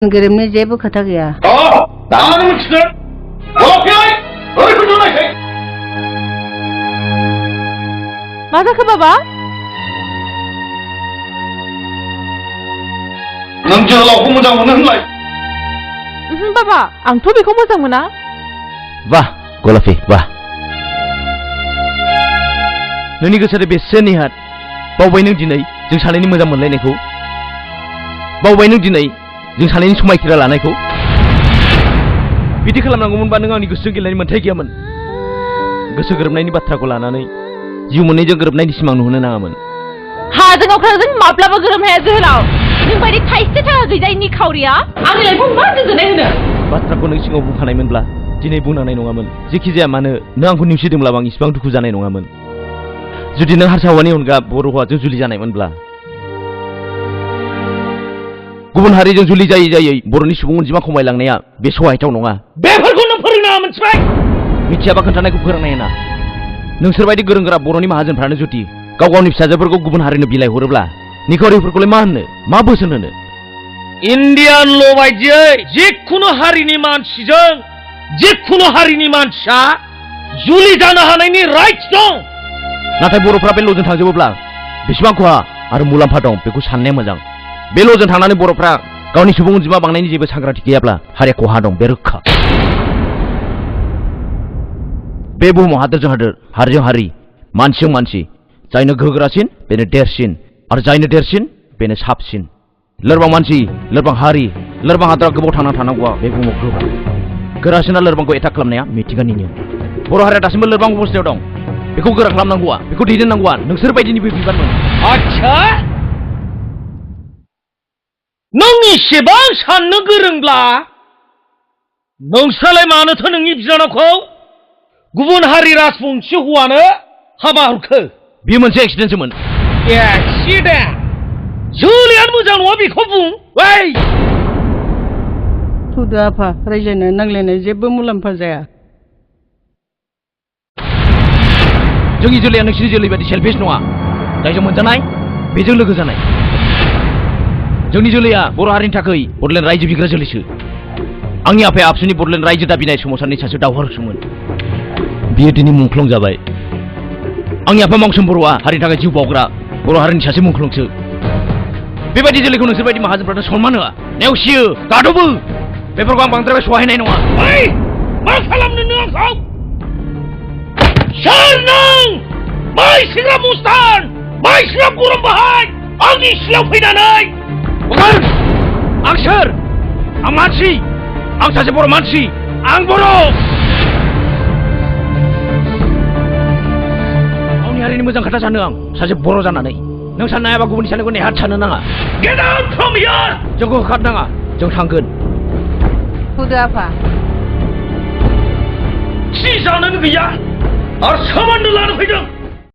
गोरोबनो जेबो खोथा गैया दानो मिथिगोन बर'फोर ओरैखौ नायसै मा जाखो बाबा नों जोहोलावखौ मोजां मोनो होनलाय बाबा आंथ' बेखौ मोजां मोना वाह गलाफी वाह नोंनि गोसोआ बेसे निहाथ बावबाय नों दिनै जों सानैनि मोजां मोनलायनायखौ बावबाय नों दिनै जों सानैनि समायखिरा लानायखौ बिदि खालामनांगौमोनबा नों आंनि गोसोजों गेलेनायनि मोन्थाय गैयामोन गोसो गोरोबनायनि बाथ्राखौ लानानै जिउ मोननैजों गोरोबनायनि सिमां नुहोनो नाङामोन हाजों अख्रांजों माब्लाबा गोरोब हाया जोहोलाव नों बायदि थाइसे थाखा गैजायै निखावरिया आंनि लाइफआव मा गोजोननाय होनो बाथ्राखौ नों सिगाङाव बुंखानायमोनब्ला दिनै बुंनांनाय नङामोन जेखि जाया मानो नों आंखौ नेवसिदोंब्लाबो आं इसिबां दुखु जानाय नङामोन जुदि नों हारसा हौवानि अनगा बर' हौवाजों जुलि जानायमोनब्ला गुबुन हारिजों जुलि जायै जायै बर'नि सुबुं अनजिमा खमायलांनाया बे सहायथाव नङा बेफोरखौ नों फोरोंनाङा मोनथिबाय मिथियाबा खोन्थानायखौ फोरोंनाय ना नोंसोरबायदि गोरों गोरा बर'नि माहाजोनफ्रानो जुदि गाव गावनि फिसाजोफोरखौ गुबुन हारिनो बिलाइ हरोब्ला निखावरिफोरखौलाय मा होननो मा बोसोन होनो इन्डियान ल' बायदियै जिखुनु हारिनि मानसिजों जिखुनु हारिनि मानसिया जुलि जानो हानायनि राइट्स दं नाथाय बर'फ्रा बे ल'जों थांजोबोब्ला बेसेबां खहा आरो मुलाम्फा दं बेखौ साननाया मोजां बे ल'जों थांनानै बर'फ्रा गावनि सुबुं अनजिमा बांनायनि जेबो सांग्रांथि गैयाब्ला हारिया खहा दं बे रोखा बे बुहुमाव हादोरजों हादोर हारिजों हारि मानसिजों मानसि जायनो गोहोगोरासिन बेनो देरसिन आरो जायनो देरसिन बेनो साबसिन लोरबां मानसि लोरबां हारि लोरबां हादरा गोबाव थांना थानांगौआ बे बुहुमाव गोब्राब गोरासिना लोरबांखौ एटाक खालामनाया मिथिगानिनो बर' हारिया दासिमबो लोरबां अबस्थायाव दं बेखौ गोरा खालामनांगौआ बेखौ दैदेननांगौआ नोंसोर बायदिनिबो बिबानमोन आच्छा नों इसेबां साननो गोरोंब्ला नोंस्रालाय मानोथो नोंनि बिनानावखौ गुबुन हारि राजबंसि हौवानो हाबा हरखो बेयो मोनसे एक्सिडेन्टसोमोन एक्सिडेन्ट जुलियानो मोजां नङा बेखौ बुं ओइ थुदो आफा रायज्लायनाय नांलायनाय जेबो मुलाम्फा जाया जोंनि जोलैया नोंसिनि जोलै बायदि सेलफिस नङा जायजों मोनजानाय बेजों लोगो जानाय जोंनि जोलैया बर' हारिनि थाखाय बड'लेण्ड रायजो बिग्रा जोलैसो आंनि आफाया आबसुनि बड'लेण्ड रायजो दाबिनाय सोमावसारनि सासे दावहारुसोमोन बियो दिनै मुंख्लं जाबाय आंनि आफा मावसोम बर'आ हारिनि थाखाय जिउ बावग्रा बर' हारिनि सासे मुंख्लंसो बेबायदि जोलैखौ नोंसोर बायदि माहाजोनफ्रानो सनमान होआ नेवसियो गादबो बेफोरखौ आं बांद्राय सहायनाय नङा ओइ मा खालामनो नों आंखौ सोर नों मै सिग्रा मुस्तान मै सिग्रा गरम बाहाय आंनि सिलायाव फैनानै आं सोर आं मानसि आं सासे बर' मानसि आं बर' गावनि हारिनि मोजां खोथा सानो आं सासे बर' जानानै नों साननो हायाबा गुबुननि साननायखौ नेहाथ साननो नाङा गेट आउट फ्रम हियार जोंखौ होखारनाङा जों थांगोन थुदो आफा थि जानोनो गैया आरो सोमोन्दो लानो फैदों